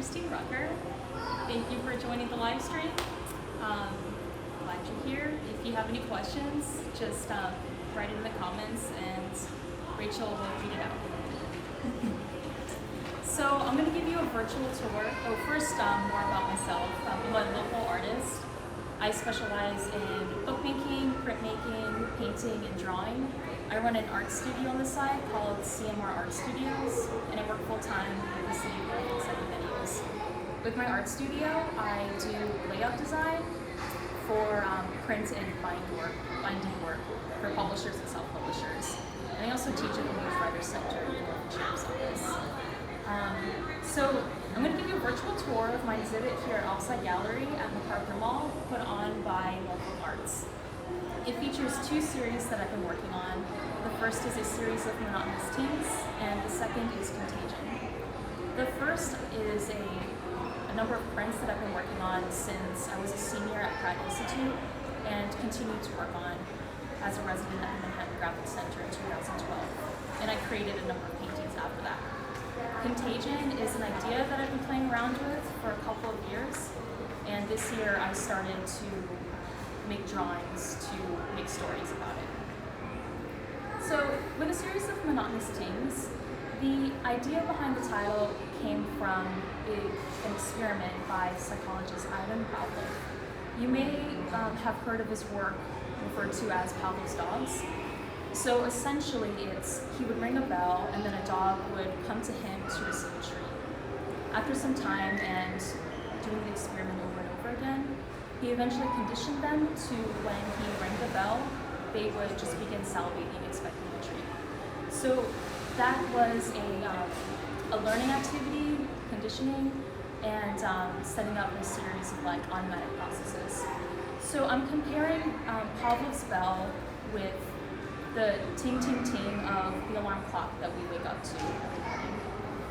Christine Rucker. Thank you for joining the live stream. Glad you're here. If you have any questions, just write it in the comments and Rachel will read it out. So I'm going to give you a virtual tour. Oh, first, more about myself. I'm a local artist. I specialize in bookmaking, printmaking, painting, and drawing. I run an art studio on the side called CMR Art Studios, and I work full-time in the city of Norfolk Center venues. With my art studio, I do layout design for print and binding work for publishers and self-publishers. And I also teach at the MacArthur Center in the Norfolk Sheriff's Office. So I'm going to give you a virtual tour of my exhibit here at Offsite Gallery at MacArthur Mall, put on by Norfolk Arts. It features two series that I've been working on. The first is a series of Monotonous Tings, and the second is Contagion. The first is a number of prints that I've been working on since I was a senior at Pratt Institute and continued to work on as a resident at the MacArthur Center in 2012. And I created a number of paintings after that. Contagion is an idea that I've been playing around with for a couple of years, and this year I started to make drawings to make stories about it. So with a series of Monotonous Tings, the idea behind the title came from an experiment by psychologist Ivan Pavlov. You may have heard of his work referred to as Pavlov's dogs. So essentially he would ring a bell and then a dog would come to him to receive a treat. After some time and doing the experiment over and over again, he eventually conditioned them to when he rang the bell, they would just begin salivating, expecting a treat. So that was a learning activity, conditioning, and setting up a series of automatic processes. So I'm comparing Pavlov's bell with the ting ting ting of the alarm clock that we wake up to every morning.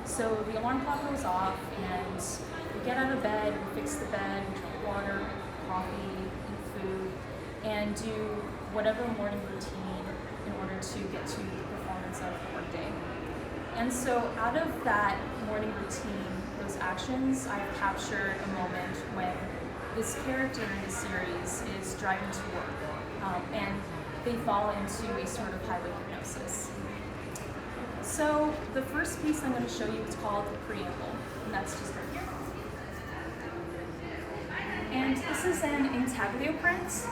So the alarm clock goes off and we get out of bed, we fix the bed, we drink water, coffee, eat food, and do whatever morning routine in order to get to the performance of the workday. And so out of that morning routine, those actions, I've captured a moment when this character in the series is driving to work, and they fall into a sort of highway hypnosis. So the first piece I'm going to show you is called Preamble, and that's just right here. And this is an intaglio print.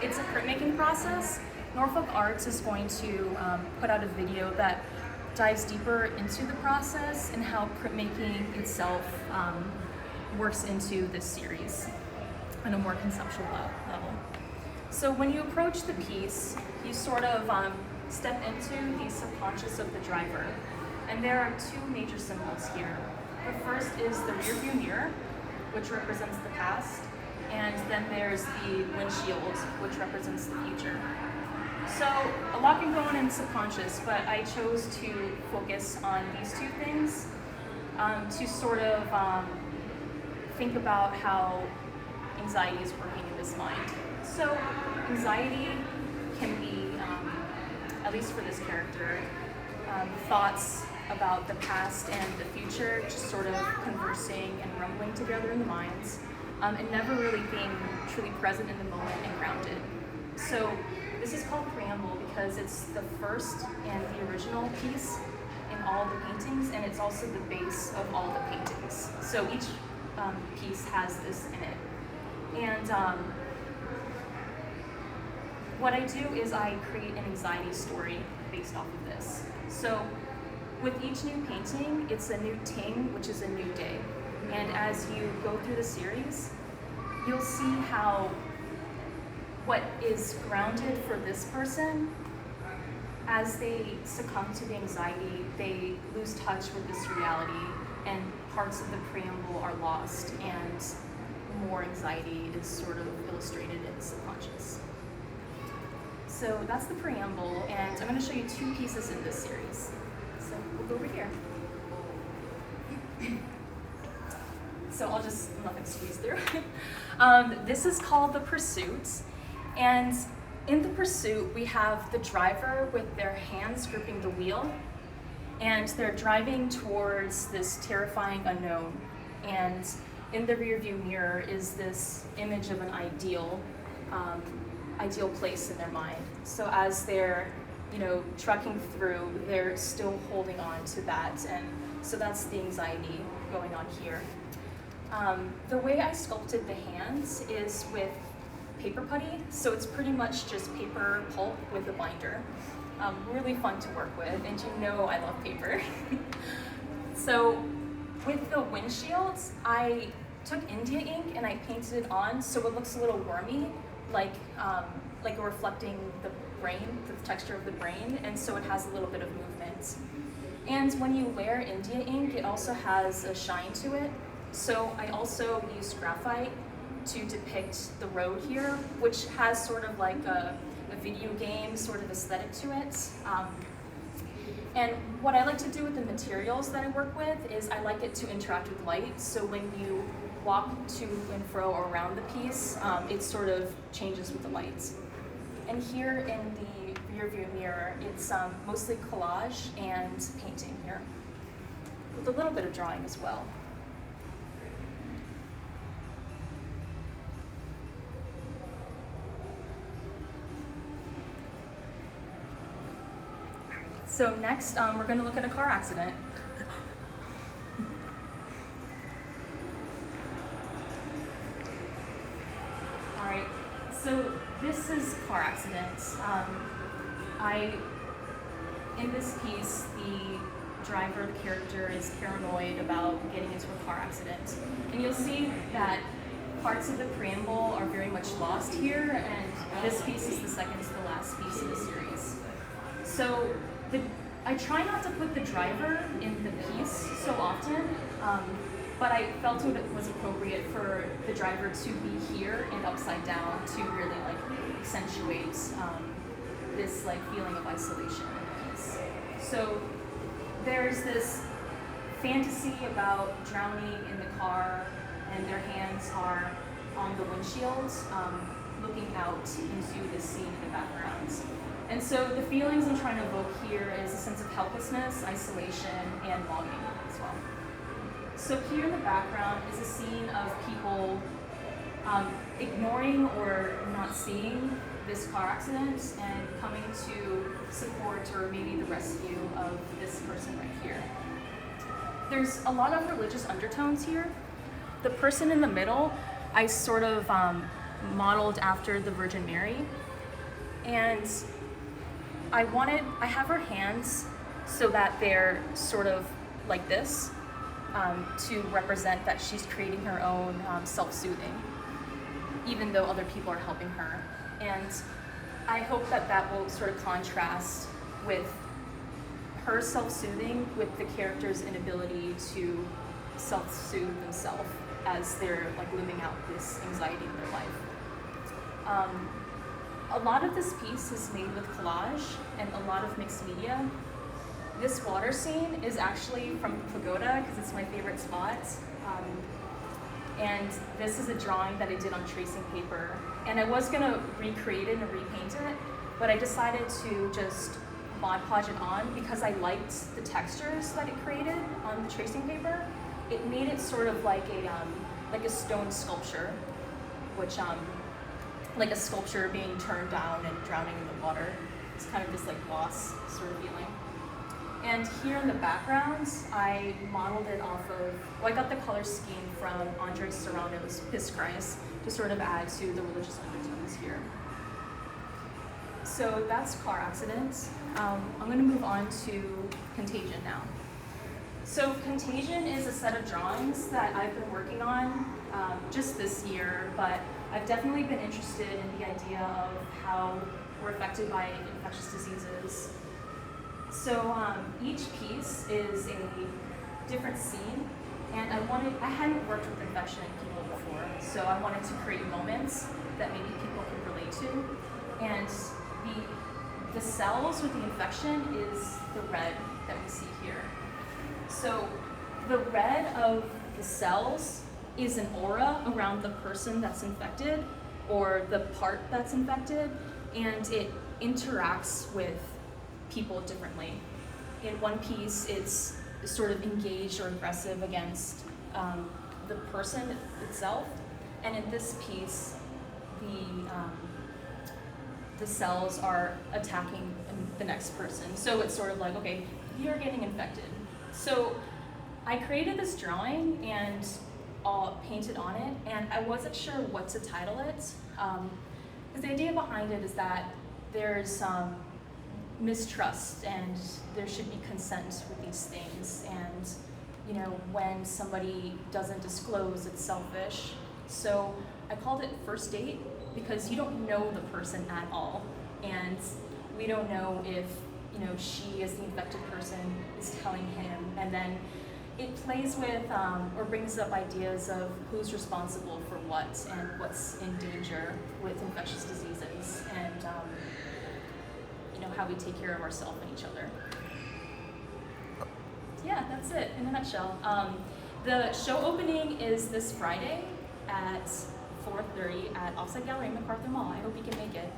It's a printmaking process. Norfolk Arts is going to put out a video that dives deeper into the process and how printmaking itself works into this series on a more conceptual level. So when you approach the piece, you sort of step into the subconscious of the driver. And there are two major symbols here. The first is the rear view mirror, which represents the past, and then there's the windshield, which represents the future. So a lot can go on in subconscious, but I chose to focus on these two things to sort of think about how anxiety is working in this mind. So anxiety can be, at least for this character, thoughts about the past and the future just sort of conversing and rumbling together in the minds, and never really being truly present in the moment and grounded. So this is called Preamble because it's the first and the original piece in all the paintings, and it's also the base of all the paintings. So each piece has this in it. And what I do is I create an anxiety story based off of this. So with each new painting, it's a new ting, which is a new day. And as you go through the series, you'll see how what is grounded for this person, as they succumb to the anxiety, they lose touch with this reality, and parts of the preamble are lost, and more anxiety is sort of illustrated in the subconscious. So that's the preamble, and I'm going to show you two pieces in this series. So we'll go over here. So I'll just let them squeeze through. This is called The Pursuit, and in The Pursuit we have the driver with their hands gripping the wheel, and they're driving towards this terrifying unknown. And in the rear view mirror is this image of an ideal place in their mind. So as they're, trucking through, they're still holding on to that, and so that's the anxiety going on here. The way I sculpted the hands is with paper putty, so it's pretty much just paper pulp with a binder. Really fun to work with, and I love paper. So with the windshields, I took India ink and I painted it on so it looks a little wormy, like reflecting the brain, the texture of the brain, and so it has a little bit of movement. And when you layer India ink, it also has a shine to it. So I also used graphite to depict the road here, which has sort of like a video game sort of aesthetic to it. And what I like to do with the materials that I work with is I like it to interact with light. So when you walk to and fro around the piece, it sort of changes with the lights. And here in the rear view mirror, it's mostly collage and painting here, with a little bit of drawing as well. So next, we're going to look at a car accident. All right, so this is car accidents. In this piece, the driver, the character, is paranoid about getting into a car accident. And you'll see that parts of the preamble are very much lost here, and this piece is the second to the last piece in the series. So I try not to put the driver in the piece so often, but I felt it was appropriate for the driver to be here and upside down to really accentuate this feeling of isolation in the piece. So there's this fantasy about drowning in the car, and their hands are on the windshield, looking out into the scene in the background. And so the feelings I'm trying to evoke here is a sense of helplessness, isolation, and longing as well. So here in the background is a scene of people ignoring or not seeing this car accident and coming to support or maybe the rescue of this person right here. There's a lot of religious undertones here. The person in the middle, I sort of modeled after the Virgin Mary. And I have her hands so that they're sort of like this, to represent that she's creating her own self-soothing, even though other people are helping her. And I hope that will sort of contrast with her self-soothing with the character's inability to self-soothe themselves as they're living out this anxiety in their life. A lot of this piece is made with collage and a lot of mixed media. This water scene is actually from the pagoda because it's my favorite spot. And this is a drawing that I did on tracing paper. And I was gonna recreate it and repaint it, but I decided to just Mod Podge it on because I liked the textures that it created on the tracing paper. It made it sort of like a stone sculpture, which like a sculpture being turned down and drowning in the water. It's kind of this gloss sort of feeling. And here in the background, I modeled it off of, I got the color scheme from Andres Serrano's Piss Christ to sort of add to the religious undertones here. So that's car accidents. I'm gonna move on to Contagion now. So Contagion is a set of drawings that I've been working on just this year, but I've definitely been interested in the idea of how we're affected by infectious diseases. So each piece is a different scene, and I hadn't worked with infection in people before, so I wanted to create moments that maybe people could relate to. And the cells with the infection is the red that we see here. So the red of the cells is an aura around the person that's infected or the part that's infected, and it interacts with people differently. In one piece, it's sort of engaged or aggressive against the person itself. And in this piece, the cells are attacking the next person. So it's sort of like, okay, you're getting infected. So I created this drawing and painted on it, and I wasn't sure what to title it. Because the idea behind it is that there's mistrust and there should be consent with these things. And you know, when somebody doesn't disclose, it's selfish. So I called it First Date because you don't know the person at all. And we don't know if, you know, she as the infected person is telling him. And then it plays with or brings up ideas of who's responsible for what and what's in danger with infectious diseases, and you know, how we take care of ourselves and each other. Yeah, that's it in a nutshell. The show opening is this Friday at 4:30 at Offsite Gallery in MacArthur Mall. I hope you can make it.